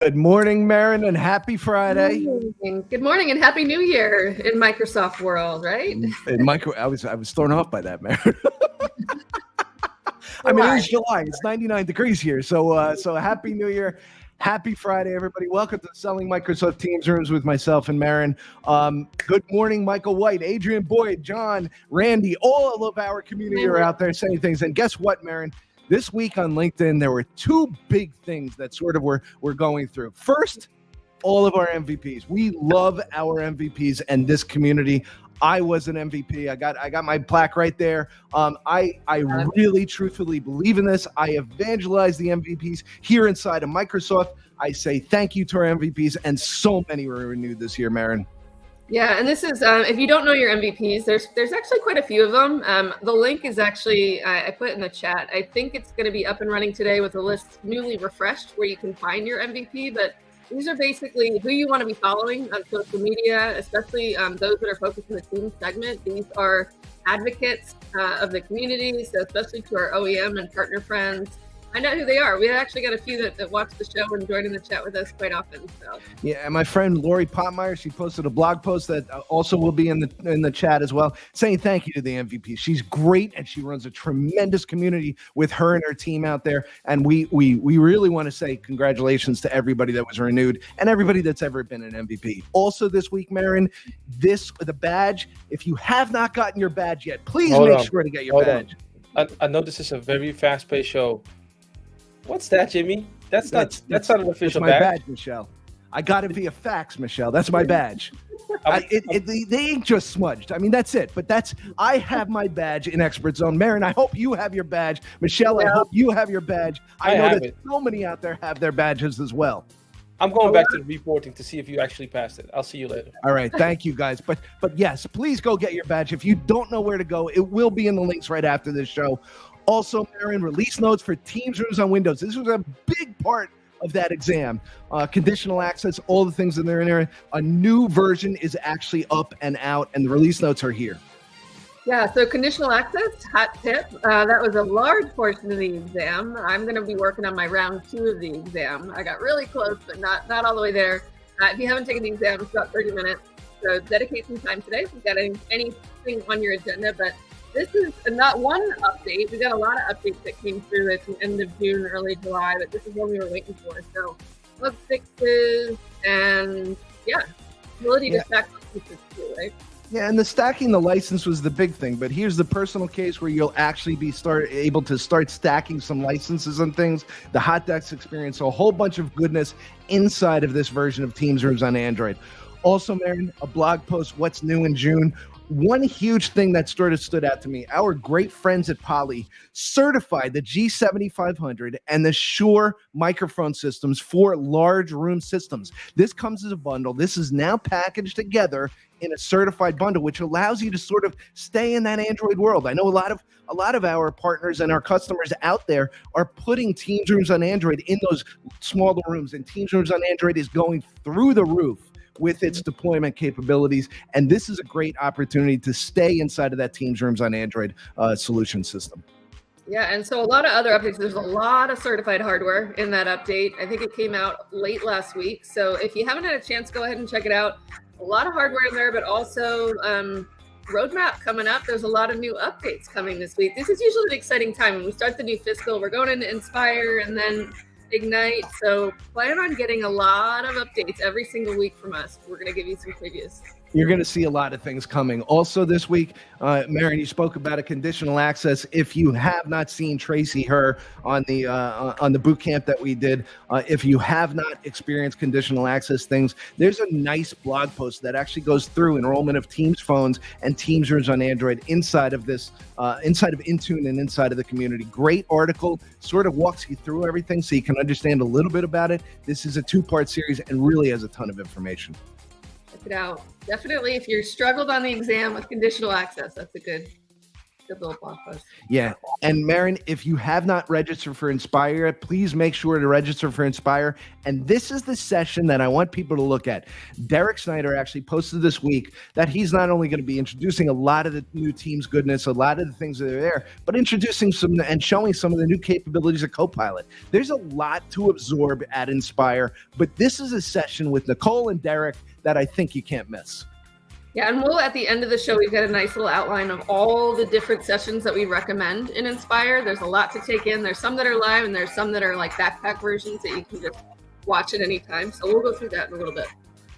Good morning, Mehryn, and happy Friday. Good morning and happy New Year in Microsoft world, right? I was thrown off by that, Mehryn. I mean, it is July. It's 99 degrees here. So happy New Year. Happy Friday, everybody. Welcome to Selling Microsoft Teams Rooms with myself and Mehryn. Good morning, Michael White, Adrian Boyd, John, Randy. All of our community are out there saying things. And guess what, Mehryn? This week on LinkedIn, there were two big things that sort of we're going through. First, all of our MVPs. We love our MVPs and this community. I was an MVP. I got my plaque right there. I really truthfully believe in this. I evangelize the MVPs here inside of Microsoft. I say thank you to our MVPs, and so many were renewed this year, Mehryn. Yeah, and this is, if you don't know your MVPs, there's actually quite a few of them. The link is actually, I put in the chat. I think it's going to be up and running today with a list newly refreshed where you can find your MVP, but these are basically who you want to be following on social media, especially those that are focused in the team segment. These are advocates of the community, so especially to our OEM and partner friends. Find out who they are. We actually got a few that watch the show and join in the chat with us quite often. So. Yeah, and my friend Lori Potmeyer, she posted a blog post that also will be in the chat as well, saying thank you to the MVP. She's great, and she runs a tremendous community with her and her team out there. And we really want to say congratulations to everybody that was renewed and everybody that's ever been an MVP. Also this week, Mehryn, the badge. If you have not gotten your badge yet, please make sure to get your badge. I know this is a very fast-paced show. What's that, Jimmy? That's not an official badge, Michelle. I got it via fax, Michelle. That's my badge. They ain't just smudged. I mean, that's it. But I have my badge in Expert Zone. Mehryn, I hope you have your badge. Michelle, I hope you have your badge. I know that so many out there have their badges as well. I'm going back to the reporting to see if you actually passed it. I'll see you later. All right. Thank you, guys. But yes, please go get your badge. If you don't know where to go, it will be in the links right after this show. Also, Mehryn, release notes for Teams Rooms on Windows. This was a big part of that exam. Conditional access, all the things in there. A new version is actually up and out, and the release notes are here. Yeah, so conditional access, hot tip. That was a large portion of the exam. I'm going to be working on my round 2 of the exam. I got really close, but not all the way there. If you haven't taken the exam, it's about 30 minutes. So dedicate some time today if you've got anything on your agenda. But this is not one update. We got a lot of updates that came through at the end of June, early July, but this is what we were waiting for. So bug fixes and ability to stack licenses too, right? Yeah, and the stacking the license was the big thing. But here's the personal case where you'll actually be able to start stacking some licenses and things. The Hot Decks experience, so a whole bunch of goodness inside of this version of Teams Rooms on Android. Also, Mehryn, a blog post, What's New in June. One huge thing that sort of stood out to me, our great friends at Poly certified the G7500 and the Shure microphone systems for large room systems. This comes as a bundle. This is now packaged together in a certified bundle, which allows you to sort of stay in that Android world. I know a lot of our partners and our customers out there are putting Teams Rooms on Android in those smaller rooms, and Teams Rooms on Android is going through the roof with its deployment capabilities. And this is a great opportunity to stay inside of that Teams Rooms on Android solution system. Yeah, and so a lot of other updates. There's a lot of certified hardware in that update. I think it came out late last week. So if you haven't had a chance, go ahead and check it out. A lot of hardware in there, but also roadmap coming up. There's a lot of new updates coming this week. This is usually an exciting time when we start the new fiscal. We're going into Inspire and then Ignite. So plan on getting a lot of updates every single week from us. We're going to give you some previews. You're going to see a lot of things coming. Also this week, Mehryn, you spoke about a conditional access. If you have not seen Tracy Herr on the boot camp that we did, if you have not experienced conditional access things, there's a nice blog post that actually goes through enrollment of Teams phones and Teams Rooms on Android inside of this, inside of Intune and inside of the community. Great article, sort of walks you through everything so you can understand a little bit about it. This is a 2-part series and really has a ton of information. Check it out. Definitely, if you're struggled on the exam with conditional access, that's a good Good little blog post. Yeah. And Mehryn, if you have not registered for Inspire, please make sure to register for Inspire. And this is the session that I want people to look at. Derek Snyder actually posted this week that he's not only going to be introducing a lot of the new team's goodness, a lot of the things that are there, but introducing some and showing some of the new capabilities of Copilot. There's a lot to absorb at Inspire, but this is a session with Nicole and Derek that I think you can't miss. Yeah, and we'll, at the end of the show, we've got a nice little outline of all the different sessions that we recommend in Inspire. There's a lot to take in. There's some that are live, and there's some that are like backpack versions that you can just watch at any time. So we'll go through that in a little bit.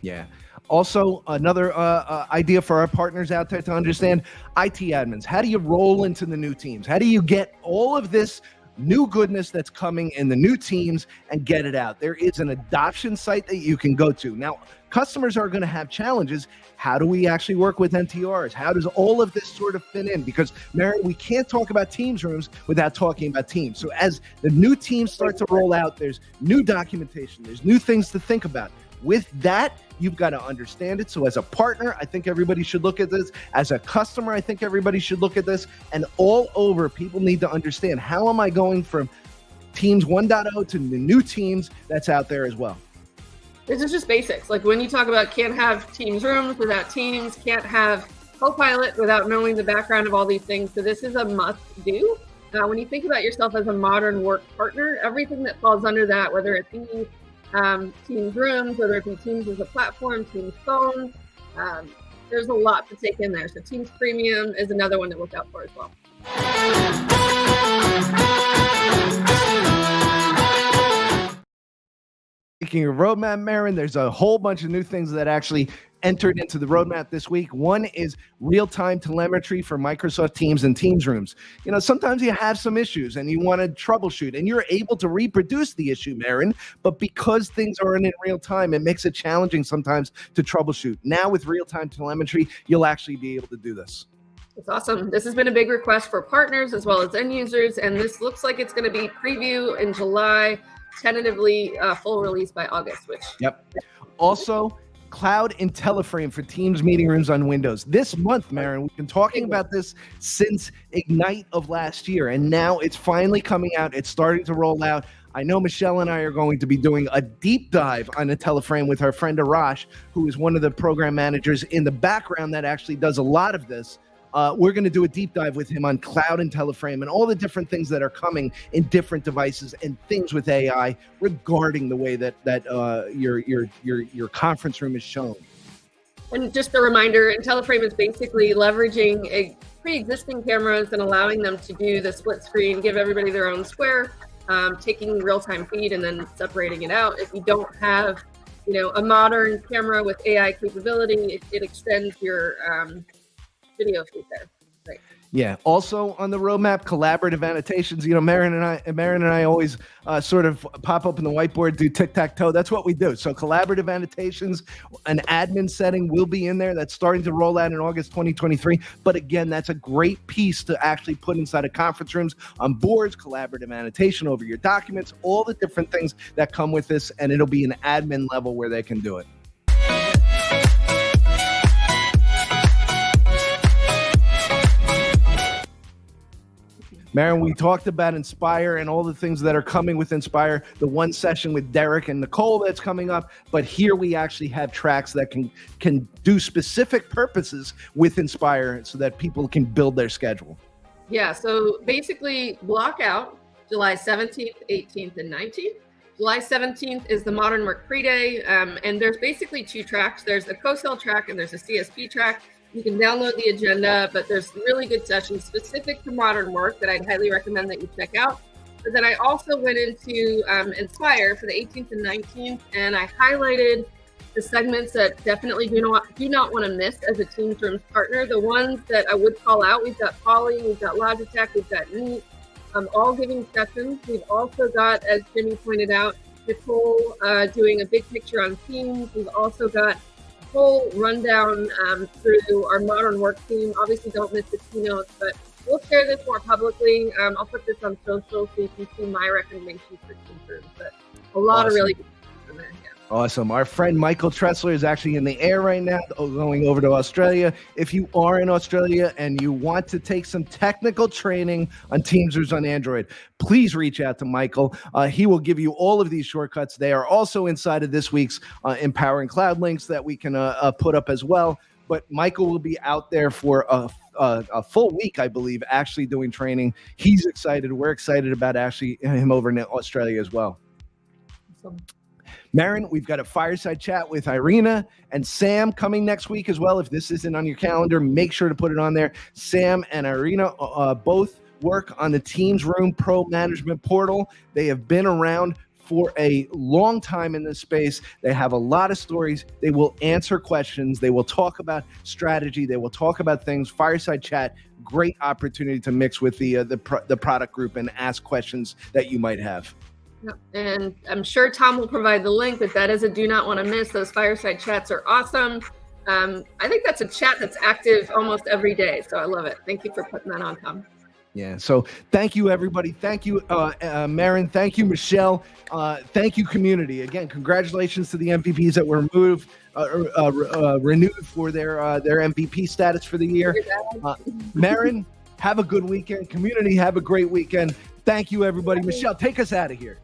Yeah. Also, another idea for our partners out there to understand, IT admins. How do you roll into the new teams? How do you get all of this new goodness that's coming in the new teams and get it out? There is an adoption site that you can go to. Now, customers are going to have challenges. How do we actually work with NTRs? How does all of this sort of fit in? Because, Mehryn, we can't talk about Teams rooms without talking about Teams. So as the new teams start to roll out, there's new documentation. There's new things to think about. With that, you've got to understand it. So as a partner, I think everybody should look at this. As a customer, I think everybody should look at this. And all over, people need to understand, how am I going from Teams 1.0 to the new teams that's out there as well? This is just basics. Like when you talk about can't have Teams rooms without Teams, can't have Copilot without knowing the background of all these things. So this is a must do. When you think about yourself as a modern work partner, everything that falls under that, whether it be Teams rooms, whether it be Teams as a platform, Teams phone, there's a lot to take in there. So Teams Premium is another one to look out for as well. Speaking of roadmap, Mehryn, there's a whole bunch of new things that actually entered into the roadmap this week. One is real-time telemetry for Microsoft Teams and Teams rooms. You know, sometimes you have some issues and you want to troubleshoot, and you're able to reproduce the issue, Mehryn, but because things aren't in real time, it makes it challenging sometimes to troubleshoot. Now with real-time telemetry, you'll actually be able to do this. It's awesome. This has been a big request for partners as well as end users, and this looks like it's going to be preview in July, tentatively full release by August. Yep. Also, Cloud IntelliFrame for Teams meeting rooms on Windows. This month, Mehryn, we've been talking about this since Ignite of last year, and now it's finally coming out. It's starting to roll out. I know Michelle and I are going to be doing a deep dive on IntelliFrame with our friend Arash, who is one of the program managers in the background that actually does a lot of this. We're going to do a deep dive with him on Cloud IntelliFrame and all the different things that are coming in different devices and things with AI regarding the way that your conference room is shown. And just a reminder, IntelliFrame is basically leveraging pre-existing cameras and allowing them to do the split screen, give everybody their own square, taking real-time feed and then separating it out. If you don't have, a modern camera with AI capability, it extends your video feed there. Right. Yeah. Also on the roadmap, collaborative annotations. Mehryn and I always sort of pop up in the whiteboard, do tic-tac-toe. That's what we do. So collaborative annotations, an admin setting will be in there. That's starting to roll out in August 2023. But again, that's a great piece to actually put inside of conference rooms, on boards, collaborative annotation over your documents, all the different things that come with this. And it'll be an admin level where they can do it. Mehryn, we talked about Inspire and all the things that are coming with Inspire, the one session with Derek and Nicole that's coming up, but here we actually have tracks that can do specific purposes with Inspire so that people can build their schedule. Yeah, so basically block out July 17th, 18th, and 19th. July 17th is the Modern Work Pre-Day, and there's basically two tracks. There's a co-sell track and there's a CSP track. You can download the agenda, but there's really good sessions specific to modern work that I'd highly recommend that you check out. But then I also went into Inspire for the 18th and 19th, and I highlighted the segments that definitely do not want to miss as a Teams Rooms partner. The ones that I would call out, we've got Poly, we've got Logitech, we've got Neat, all giving sessions. We've also got, as Jimmy pointed out, Nicole doing a big picture on Teams. We've also got whole rundown through our modern work team. Obviously, don't miss the keynotes, but we'll share this more publicly. I'll put this on social so you can see my recommendations for Teams Rooms. But a lot of really good stuff in there. Yeah. Awesome. Our friend Michael Tressler is actually in the air right now, going over to Australia. If you are in Australia and you want to take some technical training on Teams or on Android, please reach out to Michael. He will give you all of these shortcuts. They are also inside of this week's Empowering Cloud links that we can put up as well. But Michael will be out there for a full week, I believe, actually doing training. He's excited. We're excited about actually him over in Australia as well. Awesome. Mehryn, we've got a fireside chat with Irina and Sam coming next week as well. If this isn't on your calendar, make sure to put it on there. Sam and Irina both work on the Teams Room Pro Management Portal. They have been around for a long time in this space. They have a lot of stories. They will answer questions. They will talk about strategy. They will talk about things. Fireside chat, great opportunity to mix with the product group and ask questions that you might have. Yep. And I'm sure Tom will provide the link, but that is a do not want to miss. Those fireside chats are awesome. I think that's a chat that's active almost every day. So I love it. Thank you for putting that on, Tom. Yeah. So thank you, everybody. Thank you, Mehryn. Thank you, Michelle. Thank you, community. Again, congratulations to the MVPs that were renewed for their MVP status for the year. Mehryn, have a good weekend. Community, have a great weekend. Thank you, everybody. Michelle, take us out of here.